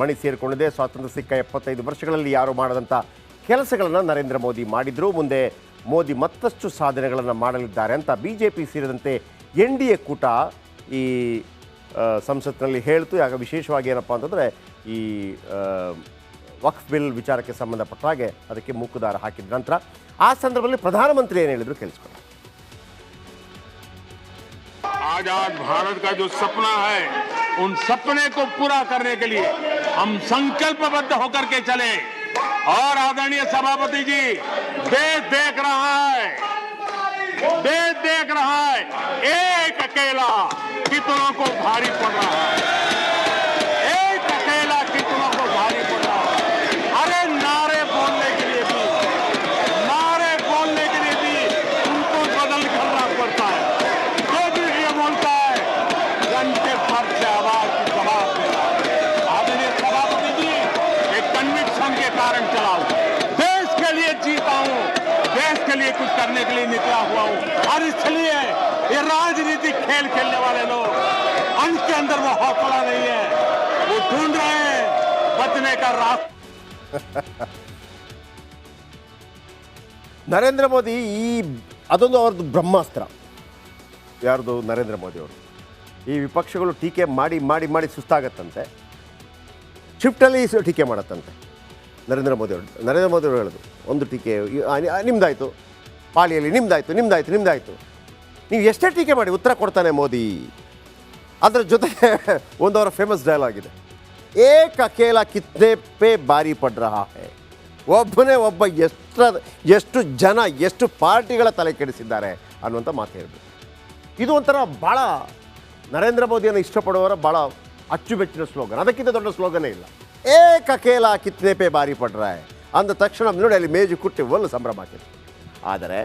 ಮಣಿ ಸೇರಿಕೊಂಡಿದೆ. ಸ್ವಾತಂತ್ರ್ಯ ಸಿಕ್ಕ 75 ವರ್ಷಗಳಲ್ಲಿ ಯಾರು ಮಾಡದಂಥ ಕೆಲಸಗಳನ್ನು ನರೇಂದ್ರ ಮೋದಿ ಮಾಡಿದ್ರು. ಮುಂದೆ ಮೋದಿ ಮತ್ತಷ್ಟು ಸಾಧನೆಗಳನ್ನು ಮಾಡಲಿದ್ದಾರೆ ಅಂತ ಬಿಜೆಪಿ ಸೇರಿದಂತೆ NDA ಕೂಟ ಈ ಸಂಸತ್ನಲ್ಲಿ ಹೇಳ್ತು. ಆಗ ವಿಶೇಷವಾಗಿ ಏನಪ್ಪ ಅಂತಂದರೆ ಈ ವಕ್ಫ್ ಬಿಲ್ ವಿಚಾರಕ್ಕೆ ಸಂಬಂಧಪಟ್ಟ ಹಾಗೆ ಅದಕ್ಕೆ ಮೂಕುದಾರ ಹಾಕಿದ ನಂತರ ಆ ಸಂದರ್ಭದಲ್ಲಿ ಪ್ರಧಾನಮಂತ್ರಿ ಏನು ಹೇಳಿದ್ರು ಕೇಳಿಸ್ಕೊಳ್ಳಿ. आजाद भारत का जो सपना है उन सपने को पूरा करने के लिए हम संकल्पबद्ध होकर के चले। और आदरणीय सभापति जी, देश देख रहा है, देश देख रहा है एक अकेला कितनों को भारी पड़ रहा है, एक अकेला कितनों को भारी पड़ रहा है। अरे नारे बोलने के लिए भी उनको बदल करना पड़ता है। बोलता है घंटे भर से आवाज की जवाब देना। आदरणीय सभापति जी, एक कन्विक्शन के कारण चला हूं, देश के लिए जीता हूं, देश के लिए कुछ करने के लिए निकला हुआ हूं। और इसलिए ये राजनीतिक खेल खेलने वाले लोग, उनके अंदर वो हौसला नहीं है, वो ढूंढ रहे हैं बचने का रास्ता। ನರೇಂದ್ರ ಮೋದಿ ಅದೊಂದು ಅವ್ರದ್ದು ಬ್ರಹ್ಮಾಸ್ತ್ರ. ಯಾರ್ದು? ನರೇಂದ್ರ ಮೋದಿ ಅವರು. ಈ ವಿಪಕ್ಷಗಳು ಟೀಕೆ ಮಾಡಿ ಮಾಡಿ ಮಾಡಿ ಸುಸ್ತಾಗತ್ತಂತೆ, ಶಿಫ್ಟಲ್ಲಿ ಟೀಕೆ ಮಾಡತ್ತಂತೆ ನರೇಂದ್ರ ಮೋದಿ ಅವರು ಹೇಳೋದು. ಒಂದು ಟೀಕೆ ನಿಮ್ದಾಯಿತು, ಪಾಳಿಯಲ್ಲಿ ನಿಮ್ದಾಯಿತು. ನೀವು ಎಷ್ಟೇ ಟೀಕೆ ಮಾಡಿ ಉತ್ತರ ಕೊಡ್ತಾನೆ ಮೋದಿ. ಅದರ ಜೊತೆಗೆ ಒಂದು ಅವರ ಫೇಮಸ್ ಡೈಲಾಗ್ ಇದೆ, ಏಕ್ ಅಕೇಲ ಕಿತ್ನೆ ಪೇ ಬಾರಿ ಪಡ್ ರಹಾ ಹೈ. ಒಬ್ಬನೇ ಒಬ್ಬ ಎಷ್ಟು ಜನ ಎಷ್ಟು ಪಾರ್ಟಿಗಳ ತಲೆ ಕೆಡಿಸಿದ್ದಾರೆ ಅನ್ನುವಂಥ ಮಾತು ಹೇಳ್ಬೇಕು. ಇದು ಒಂಥರ ಭಾಳ ನರೇಂದ್ರ ಮೋದಿಯನ್ನು ಇಷ್ಟಪಡುವವರ ಭಾಳ ಅಚ್ಚುಮೆಚ್ಚಿನ ಸ್ಲೋಗನ್. ಅದಕ್ಕಿಂತ ದೊಡ್ಡ ಸ್ಲೋಗನೇ ಇಲ್ಲ. ಏಕ್ ಅಕೇಲ ಕಿತ್ನೆ ಪೇ ಬಾರಿ ಪಡ್ ರಹಾ ಹೈ ಅಂದ ತಕ್ಷಣ ನೋಡಿ ಅಲ್ಲಿ ಮೇಜು ಕುಟ್ಟಿ ಒಲ್ಲು ಸಂಭ್ರಮ ಆಗ್ತಿತ್ತು. ಆದರೆ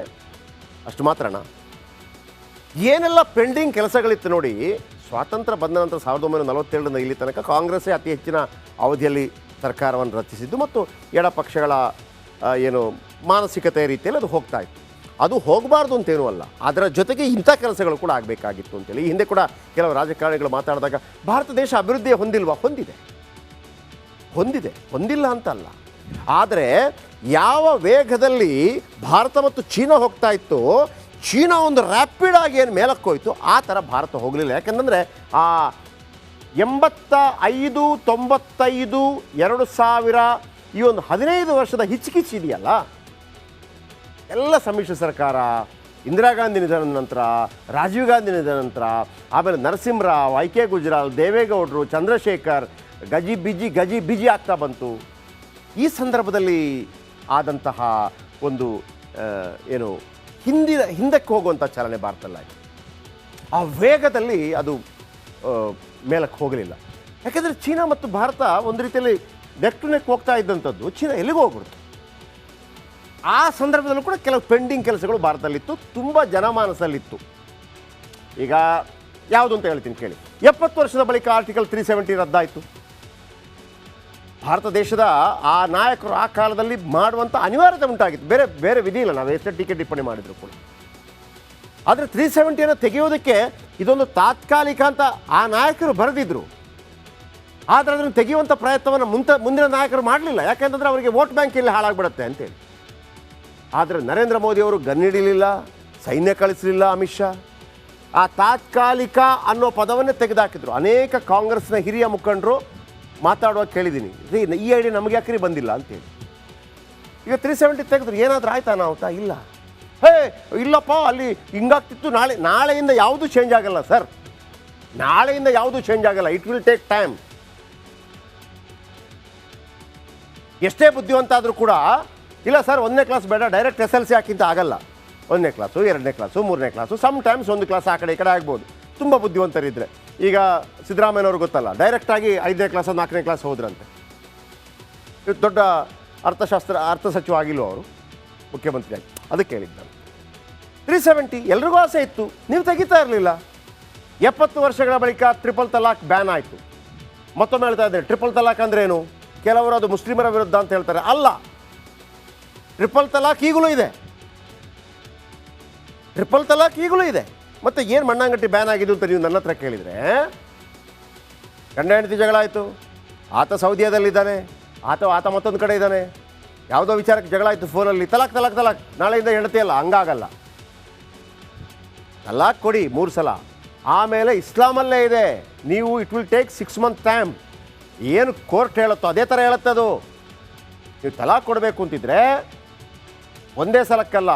ಅಷ್ಟು ಮಾತ್ರನ ಏನೆಲ್ಲ ಪೆಂಡಿಂಗ್ ಕೆಲಸಗಳಿತ್ತು ನೋಡಿ. ಸ್ವಾತಂತ್ರ್ಯ ಬಂದ ನಂತರ 1947ರಿಂದ ಇಲ್ಲಿ ತನಕ ಕಾಂಗ್ರೆಸ್ಸೇ ಅತಿ ಹೆಚ್ಚಿನ ಅವಧಿಯಲ್ಲಿ ಸರ್ಕಾರವನ್ನು ರಚಿಸಿದ್ದು ಮತ್ತು ಎಡಪಕ್ಷಗಳ ಏನು ಮಾನಸಿಕತೆಯ ರೀತಿಯಲ್ಲಿ ಅದು ಹೋಗ್ತಾ ಇತ್ತು. ಅದು ಹೋಗಬಾರ್ದು ಅಂತೇನೂ ಅಲ್ಲ, ಅದರ ಜೊತೆಗೆ ಇಂಥ ಕೆಲಸಗಳು ಕೂಡ ಆಗಬೇಕಾಗಿತ್ತು ಅಂತೇಳಿ ಹಿಂದೆ ಕೂಡ ಕೆಲವು ರಾಜಕಾರಣಿಗಳು ಮಾತಾಡಿದಾಗ ಭಾರತ ದೇಶ ಅಭಿವೃದ್ಧಿ ಹೊಂದಿಲ್ವಾ? ಹೊಂದಿಲ್ಲ ಅಂತಲ್ಲ. ಆದರೆ ಯಾವ ವೇಗದಲ್ಲಿ ಭಾರತ ಮತ್ತು ಚೀನಾ ಹೋಗ್ತಾ ಇತ್ತು, ಚೀನಾ ಒಂದು ರ್ಯಾಪಿಡ್ ಆಗಿ ಏನು ಮೇಲಕ್ಕೆ ಹೋಯಿತು ಆ ಥರ ಭಾರತ ಹೋಗಲಿಲ್ಲ. ಯಾಕಂದರೆ ಆ 85, 95, 2000 ಈ ಒಂದು 15 ವರ್ಷದ ಹಿಚ್ಕಿಚ್ ಇದೆಯಲ್ಲ, ಎಲ್ಲ ಸಮ್ಮಿಶ್ರ ಸರ್ಕಾರ, ಇಂದಿರಾ ಗಾಂಧಿ ನಿಧನದ ನಂತರ, ರಾಜೀವ್ ಗಾಂಧಿ ನಿಧನದ ನಂತರ, ಆಮೇಲೆ ನರಸಿಂಹರಾವ್, IK ಗುಜರಾಲ್, ದೇವೇಗೌಡರು, ಚಂದ್ರಶೇಖರ್, ಗಜಿ ಬಿಜಿ ಆಗ್ತಾ ಬಂತು. ಈ ಸಂದರ್ಭದಲ್ಲಿ ಆದಂತಹ ಒಂದು ಏನು ಹಿಂದಕ್ಕೆ ಹೋಗುವಂಥ ಚಲನೆ ಭಾರತದಲ್ಲಾಯಿತು. ಆ ವೇಗದಲ್ಲಿ ಅದು ಮೇಲಕ್ಕೆ ಹೋಗಲಿಲ್ಲ. ಯಾಕೆಂದರೆ ಚೀನಾ ಮತ್ತು ಭಾರತ ಒಂದು ರೀತಿಯಲ್ಲಿ ನೆಕ್ ಟು ನೆಕ್ ಹೋಗ್ತಾ ಇದ್ದಂಥದ್ದು, ಚೀನಾ ಎಲ್ಲಿಗೂ ಹೋಗ್ಬಿಡ್ತು. ಆ ಸಂದರ್ಭದಲ್ಲೂ ಕೂಡ ಕೆಲವು ಪೆಂಡಿಂಗ್ ಕೆಲಸಗಳು ಭಾರತದಲ್ಲಿತ್ತು, ತುಂಬ ಜನಮಾನಸದಲ್ಲಿತ್ತು. ಈಗ ಯಾವುದು ಅಂತ ಹೇಳ್ತೀನಿ ಕೇಳಿ. 70 ವರ್ಷದ ಬಳಿಕ ಆರ್ಟಿಕಲ್ 370 ರದ್ದಾಯಿತು. ಭಾರತ ದೇಶದ ಆ ನಾಯಕರು ಆ ಕಾಲದಲ್ಲಿ ಮಾಡುವಂಥ ಅನಿವಾರ್ಯತೆ ಉಂಟಾಗಿತ್ತು. ಬೇರೆ ವಿಧಿ ಇಲ್ಲ, ನಾವು ಎಷ್ಟೇ ಟೀಕೆ ಟಿಪ್ಪಣಿ ಮಾಡಿದ್ರು ಕೂಡ. ಆದರೆ 370 ತೆಗೆಯೋದಕ್ಕೆ ಇದೊಂದು ತಾತ್ಕಾಲಿಕ ಅಂತ ಆ ನಾಯಕರು ಬರೆದಿದ್ರು. ಆದರೆ ಅದನ್ನು ತೆಗೆಯುವಂಥ ಪ್ರಯತ್ನವನ್ನು ಮುಂದಿನ ನಾಯಕರು ಮಾಡಲಿಲ್ಲ. ಯಾಕೆಂತಂದರೆ ಅವರಿಗೆ ವೋಟ್ ಬ್ಯಾಂಕ್ ಇಲ್ಲಿ ಹಾಳಾಗ್ಬಿಡುತ್ತೆ ಅಂತೇಳಿ. ಆದರೆ ನರೇಂದ್ರ ಮೋದಿಯವರು ಗನ್ನಿಡಿಲಿಲ್ಲ, ಸೈನ್ಯ ಕಳಿಸಲಿಲ್ಲ. ಅಮಿತ್ ಶಾ ಆ ತಾತ್ಕಾಲಿಕ ಅನ್ನೋ ಪದವನ್ನೇ ತೆಗೆದುಹಾಕಿದ್ರು. ಅನೇಕ ಕಾಂಗ್ರೆಸ್ನ ಹಿರಿಯ ಮುಖಂಡರು ಮಾತಾಡುವಾಗ ಕೇಳಿದ್ದೀನಿ, ಈ ಐಡಿಯಾ ನಮಗೆ ಯಾಕ್ರಿ ಬಂದಿಲ್ಲ ಅಂತೇಳಿ. ಈಗ 370 ತೆಗೆದ್ರು, ಏನಾದರೂ ಆಯ್ತಾ ನಾವುತಾ? ಇಲ್ಲ. ಇಲ್ಲಪ್ಪ ಅಲ್ಲಿ ಹಿಂಗಾಗ್ತಿತ್ತು, ನಾಳೆಯಿಂದ ಯಾವುದೂ ಚೇಂಜ್ ಆಗಲ್ಲ ಸರ್, ನಾಳೆಯಿಂದ ಯಾವುದೂ ಚೇಂಜ್ ಆಗಲ್ಲ, ಇಟ್ ವಿಲ್ ಟೇಕ್ ಟೈಮ್. ಎಷ್ಟೇ ಬುದ್ಧಿವಂತ ಆದರೂ ಕೂಡ ಇಲ್ಲ ಸರ್ 1ನೇ ಕ್ಲಾಸ್ ಬೇಡ, ಡೈರೆಕ್ಟ್ SLC ಹಾಕಿಂತ ಆಗಲ್ಲ. 1ನೇ ಕ್ಲಾಸು, 2ನೇ ಕ್ಲಾಸು, 3ನೇ ಕ್ಲಾಸು, ಸಮ್ ಟೈಮ್ಸ್ ಒಂದು ಕ್ಲಾಸ್ ಆ ಕಡೆ ಈ ಕಡೆ ಆಗ್ಬೋದು ತುಂಬ ಬುದ್ಧಿವಂತರಿದ್ದರೆ. ಈಗ ಸಿದ್ದರಾಮಯ್ಯನವ್ರು ಗೊತ್ತಲ್ಲ, ಡೈರೆಕ್ಟಾಗಿ 5ನೇ ಕ್ಲಾಸ್ 4ನೇ ಕ್ಲಾಸ್ ಹೋದ್ರಂತೆ. ದೊಡ್ಡ ಅರ್ಥ ಸಚಿವ ಆಗಿಲ್ವ ಅವರು, ಮುಖ್ಯಮಂತ್ರಿಯಾಗಿ. ಅದಕ್ಕೆ ಹೇಳಿದ್ದು 370 ಎಲ್ರಿಗೂ ಆಸೆ ಇತ್ತು, ನೀವು ತೆಗಿತಾ ಇರಲಿಲ್ಲ. 70 ವರ್ಷಗಳ ಬಳಿಕ ಟ್ರಿಪಲ್ ತಲಾಕ್ ಬ್ಯಾನ್ ಆಯಿತು. ಮತ್ತೊಮ್ಮೆ ಹೇಳ್ತಾ ಇದ್ದಾರೆ, ಟ್ರಿಪಲ್ ತಲಾಕ್ ಅಂದ್ರೇನು? ಕೆಲವರು ಅದು ಮುಸ್ಲಿಮರ ವಿರುದ್ಧ ಅಂತ ಹೇಳ್ತಾರೆ. ಅಲ್ಲ, ಟ್ರಿಪಲ್ ತಲಾಕ್ ಈಗಲೂ ಇದೆ. ಮತ್ತು ಏನು ಮಣ್ಣಾಂಗಟ್ಟಿ ಬ್ಯಾನ್ ಆಗಿದ್ದು ಅಂತ ನೀವು ನನ್ನ ಹತ್ರ ಕೇಳಿದರೆ, ಗಂಡ ಹೆಂಡತಿ ಜಗಳ ಆಯಿತು, ಆತ ಸೌದಿಯಾದಲ್ಲಿದ್ದಾನೆ, ಆತ ಮತ್ತೊಂದು ಕಡೆ ಇದ್ದಾನೆ. ಯಾವುದೋ ವಿಚಾರಕ್ಕೆ ಜಗಳ ಆಯಿತು ಫೋನಲ್ಲಿ, ತಲಾಕ್ ತಲಾಕ್ ತಲಾಕ್, ನಾಳೆಯಿಂದ ಹೆಂಡತಿ ಅಲ್ಲ, ಹಂಗಾಗಲ್ಲ. ತಲಾಕ್ ಕೊಡಿ 3 ಸಲ, ಆಮೇಲೆ ಇಸ್ಲಾಮಲ್ಲೇ ಇದೆ, ನೀವು it will take 6 months time. ಏನು ಕೋರ್ಟ್ ಹೇಳುತ್ತೋ ಅದೇ ಥರ ಹೇಳುತ್ತದು. ನೀವು ತಲಾಕ್ ಕೊಡಬೇಕು ಅಂತಿದ್ರೆ ಒಂದೇ ಸಲಕ್ಕಲ್ಲ,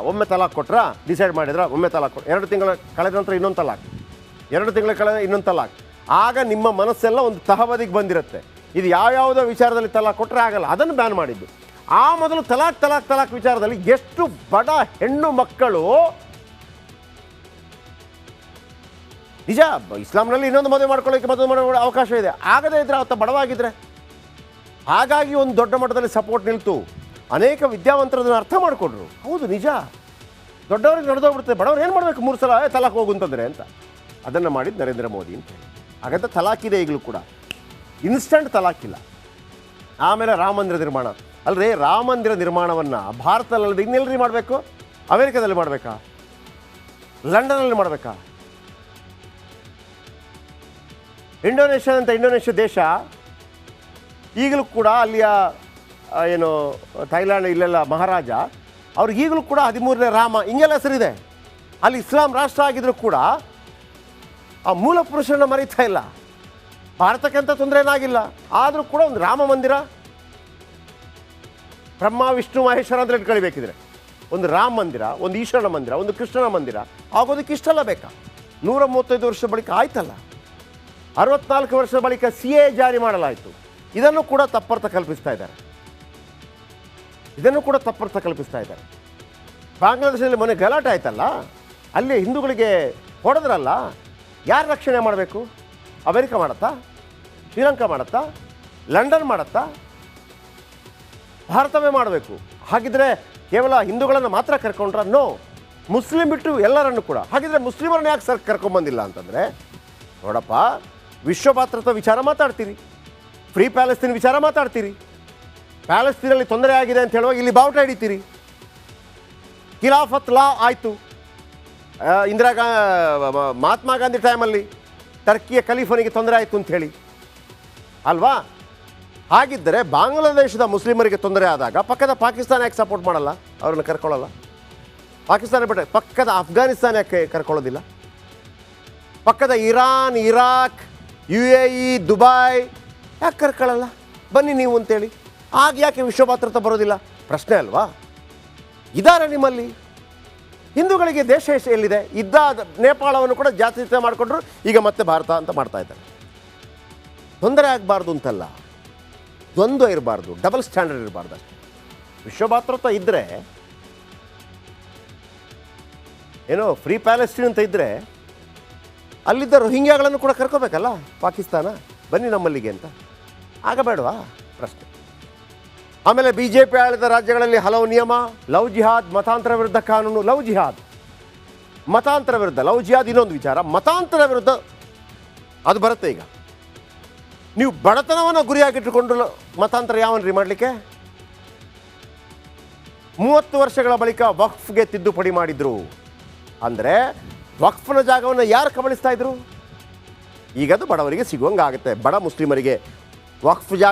ಒಮ್ಮೆ ತಲಾಕ್ ಕೊಟ್ರ ಡಿಸೈಡ್ ಮಾಡಿದ್ರ, ಒಮ್ಮೆ ತಲಾಕ್ ಕೊಟ್ಟು 2 ತಿಂಗಳ ಕಳೆದ ನಂತರ ಇನ್ನೊಂದು ತಲಾಕ್, 2 ತಿಂಗಳ ಕಳೆದ ಇನ್ನೊಂದು ತಲಾಕ್. ಆಗ ನಿಮ್ಮ ಮನಸ್ಸೆಲ್ಲ ಒಂದು ತಹಬದಿಗೆ ಬಂದಿರುತ್ತೆ. ಇದು ಯಾವ್ಯಾವುದೋ ವಿಚಾರದಲ್ಲಿ ತಲಾಕ್ ಕೊಟ್ಟರೆ ಆಗಲ್ಲ, ಅದನ್ನು ಬ್ಯಾನ್ ಮಾಡಿದ್ದು. ಆ ಮೊದಲು ತಲಾಕ್ ವಿಚಾರದಲ್ಲಿ ಎಷ್ಟು ಬಡ ಹೆಣ್ಣು ಮಕ್ಕಳು, ನಿಜ ಇಸ್ಲಾಂನಲ್ಲಿ ಇನ್ನೊಂದು ಮದುವೆ ಮಾಡ್ಕೊಳ್ಳೋಕ್ಕೆ ಮಾಡೋ ಅವಕಾಶ ಇದೆ, ಆಗದೇ ಇದ್ರೆ ಅವತ್ತ ಬಡವಾಗಿದ್ರೆ. ಹಾಗಾಗಿ ಒಂದು ದೊಡ್ಡ ಮಟ್ಟದಲ್ಲಿ ಸಪೋರ್ಟ್ ನಿಲ್ತು. ಅನೇಕ ವಿದ್ಯಾವಂತರದನ್ನು ಅರ್ಥ ಮಾಡಿಕೊಂಡ್ರು. ಹೌದು ನಿಜ, ದೊಡ್ಡವ್ರಿಗೆ ನಡೆದೋಗ್ಬಿಡುತ್ತೆ, ಬಡವ್ರು ಏನು ಮಾಡಬೇಕು 3 ಸಲ ತಲಾಕ್ ಹೋಗುಂತಂದ್ರೆ ಅಂತ. ಅದನ್ನು ಮಾಡಿದ್ದು ನರೇಂದ್ರ ಮೋದಿ ಅಂತ. ಹಾಗಂತ ತಲಾಕಿದೆ ಈಗಲೂ ಕೂಡ, ಇನ್ಸ್ಟಂಟ್ ತಲಾಕಿಲ್ಲ. ಆಮೇಲೆ ರಾಮ ಮಂದಿರ ನಿರ್ಮಾಣ. ಅಲ್ಲದೆ ರಾಮ ಮಂದಿರ ನಿರ್ಮಾಣವನ್ನು ಭಾರತದಲ್ಲಿ ಇನ್ನೆಲ್ಲರಿ ಮಾಡಬೇಕು? ಅಮೆರಿಕದಲ್ಲಿ ಮಾಡಬೇಕಾ? ಲಂಡನ್ನಲ್ಲಿ ಮಾಡಬೇಕಾ? ಇಂಡೋನೇಷ್ಯಾ ದೇಶ ಈಗಲೂ ಕೂಡ ಅಲ್ಲಿಯ ಏನು ಥೈಲ್ಯಾಂಡ್ ಇಲ್ಲೆಲ್ಲ ಮಹಾರಾಜ ಅವ್ರಿಗೆ ಈಗಲೂ ಕೂಡ 13ನೇ ರಾಮ ಹಿಂಗೆಲ್ಲ ಹೆಸರಿದೆ. ಅಲ್ಲಿ ಇಸ್ಲಾಂ ರಾಷ್ಟ್ರ ಆಗಿದ್ರೂ ಕೂಡ ಆ ಮೂಲ ಪುರುಷರನ್ನ ಮರೀತಾ ಇಲ್ಲ. ಭಾರತಕ್ಕೆ ಅಂತ ತೊಂದರೆ ಏನಾಗಿಲ್ಲ, ಆದರೂ ಕೂಡ ಒಂದು ರಾಮ ಮಂದಿರ, ಬ್ರಹ್ಮ ವಿಷ್ಣು ಮಹೇಶ್ವರ ಅಂತ ಇಟ್ಕೊಳ್ಬೇಕಿದ್ರೆ ಒಂದು ರಾಮ ಮಂದಿರ, ಒಂದು ಈಶ್ವರನ ಮಂದಿರ, ಒಂದು ಕೃಷ್ಣನ ಮಂದಿರ ಆಗೋದಕ್ಕೆ ಇಷ್ಟೆಲ್ಲ ಬೇಕಾ? 135 ವರ್ಷ ಬಳಿಕ ಆಯ್ತಲ್ಲ, 64 ವರ್ಷದ ಬಳಿಕ CA ಜಾರಿ ಮಾಡಲಾಯಿತು. ಇದನ್ನು ಕೂಡ ತಪ್ಪರ್ಥ ಕಲ್ಪಿಸ್ತಾ ಇದ್ದಾರೆ. ಬಾಂಗ್ಲಾದೇಶದಲ್ಲಿ ಮೊನ್ನೆ ಗಲಾಟೆ ಆಯ್ತಲ್ಲ, ಅಲ್ಲಿ ಹಿಂದೂಗಳಿಗೆ ಹೊಡೆದ್ರಲ್ಲ, ಯಾರು ರಕ್ಷಣೆ ಮಾಡಬೇಕು? ಅಮೆರಿಕ ಮಾಡುತ್ತಾ? ಶ್ರೀಲಂಕಾ ಮಾಡುತ್ತಾ? ಲಂಡನ್ ಮಾಡುತ್ತಾ? ಭಾರತವೇ ಮಾಡಬೇಕು. ಹಾಗಿದ್ರೆ ಕೇವಲ ಹಿಂದೂಗಳನ್ನು ಮಾತ್ರ ಕರ್ಕೊಂಡ್ರ? ನೋ, ಮುಸ್ಲಿಂ ಬಿಟ್ಟು ಎಲ್ಲರನ್ನು ಕೂಡ. ಹಾಗಿದ್ರೆ ಮುಸ್ಲಿಮರನ್ನ ಯಾಕೆ ಕರ್ಕೊಂಬಂದಿಲ್ಲ ಅಂತಂದರೆ, ನೋಡಪ್ಪ, ವಿಶ್ವಭಾತೃತ್ವ ವಿಚಾರ ಮಾತಾಡ್ತೀರಿ, ಫ್ರೀ ಪ್ಯಾಲೆಸ್ತೀನ್ ವಿಚಾರ ಮಾತಾಡ್ತೀರಿ, ಪ್ಯಾಲೆಸ್ತೀನಲ್ಲಿ ತೊಂದರೆ ಆಗಿದೆ ಅಂತ ಹೇಳುವಾಗ ಇಲ್ಲಿ ಬಾವುಟ ಹಿಡಿತೀರಿ. ಖಿಲಾಫತ್ ಲಾ ಆಯಿತು ಮಹಾತ್ಮ ಗಾಂಧಿ ಟೈಮಲ್ಲಿ, ಟರ್ಕಿಯ ಖಲೀಫನಿಗೆ ತೊಂದರೆ ಆಯಿತು ಅಂತ ಹೇಳಿ ಅಲ್ವಾ? ಹಾಗಿದ್ದರೆ ಬಾಂಗ್ಲಾದೇಶದ ಮುಸ್ಲಿಮರಿಗೆ ತೊಂದರೆ ಆದಾಗ ಪಕ್ಕದ ಪಾಕಿಸ್ತಾನ ಯಾಕೆ ಸಪೋರ್ಟ್ ಮಾಡಲ್ಲ? ಅವ್ರನ್ನ ಕರ್ಕೊಳ್ಳಲ್ಲ. ಪಾಕಿಸ್ತಾನ ಬಿಟ್ಟರೆ ಪಕ್ಕದ ಅಫ್ಘಾನಿಸ್ತಾನ ಯಾಕೆ ಕರ್ಕೊಳ್ಳೋದಿಲ್ಲ? ಪಕ್ಕದ ಇರಾನ್, ಇರಾಕ್, UAE, ದುಬೈ ಯಾಕೆ ಕರ್ಕೊಳ್ಳಲ್ಲ? ಬನ್ನಿ ನೀವು ಅಂತೇಳಿ. ಆಗ ಯಾಕೆ ವಿಶ್ವಭಾತೃತ್ವ ಬರೋದಿಲ್ಲ? ಪ್ರಶ್ನೆ ಅಲ್ವಾ? ಇದ್ದಾರೆ ನಿಮ್ಮಲ್ಲಿ ಹಿಂದೂಗಳಿಗೆ ದೇಶ ಎಲ್ಲಿದೆ? ಇದ್ದ ನೇಪಾಳವನ್ನು ಕೂಡ ಜಾತ್ಯತೀತ ಮಾಡಿಕೊಂಡ್ರು, ಈಗ ಮತ್ತೆ ಭಾರತ ಅಂತ ಮಾಡ್ತಾ ಇದ್ದಾರೆ. ತೊಂದರೆ ಆಗಬಾರ್ದು ಅಂತಲ್ಲ, ದ್ವಂದ್ವ ಇರಬಾರ್ದು, ಡಬಲ್ ಸ್ಟ್ಯಾಂಡರ್ಡ್ ಇರಬಾರ್ದು ಅಷ್ಟೇ. ವಿಶ್ವಭಾತೃತ್ವ ಇದ್ದರೆ, ಏನೋ ಫ್ರೀ ಪ್ಯಾಲೆಸ್ಟೀನ್ ಅಂತ ಇದ್ದರೆ ಅಲ್ಲಿದ್ದ ರೋಹಿಂಗ್ಯಾಗಳನ್ನು ಕೂಡ ಕರ್ಕೋಬೇಕಲ್ಲ ಪಾಕಿಸ್ತಾನ, ಬನ್ನಿ ನಮ್ಮಲ್ಲಿಗೆ ಅಂತ. ಆಗಬೇಡವಾ? ಪ್ರಶ್ನೆ. ಆಮೇಲೆ BJP ಆಳಿದ ರಾಜ್ಯಗಳಲ್ಲಿ ಹಲವು ನಿಯಮ, ಲವ್ ಜಿಹಾದ್, ಮತಾಂತರ ವಿರುದ್ಧ ಕಾನೂನು. ಲವ್ ಜಿಹಾದ್, ಮತಾಂತರ ವಿರುದ್ಧ. ಲವ್ ಜಿಹಾದ್ ಇನ್ನೊಂದು ವಿಚಾರ, ಮತಾಂತರ ವಿರುದ್ಧ ಅದು ಬರುತ್ತೆ. ಈಗ ನೀವು ಬಡತನವನ್ನು ಗುರಿಯಾಗಿಟ್ಟುಕೊಂಡು ಮತಾಂತರ ಯಾವನ್ರಿ ಮಾಡಲಿಕ್ಕೆ? 30 ವರ್ಷಗಳ ಬಳಿಕ ವಕ್ಫ್ಗೆ ತಿದ್ದುಪಡಿ ಮಾಡಿದ್ರು. ಅಂದರೆ ವಕ್ಫ್ನ ಜಾಗವನ್ನು ಯಾರು ಕಬಳಿಸ್ತಾ ಇದ್ರು? ಈಗದು ಬಡವರಿಗೆ ಸಿಗುವಂಗೆ ಆಗುತ್ತೆ. ಬಡ ಮುಸ್ಲಿಮರಿಗೆ ವಕ್ಫ್ ಜಾಗ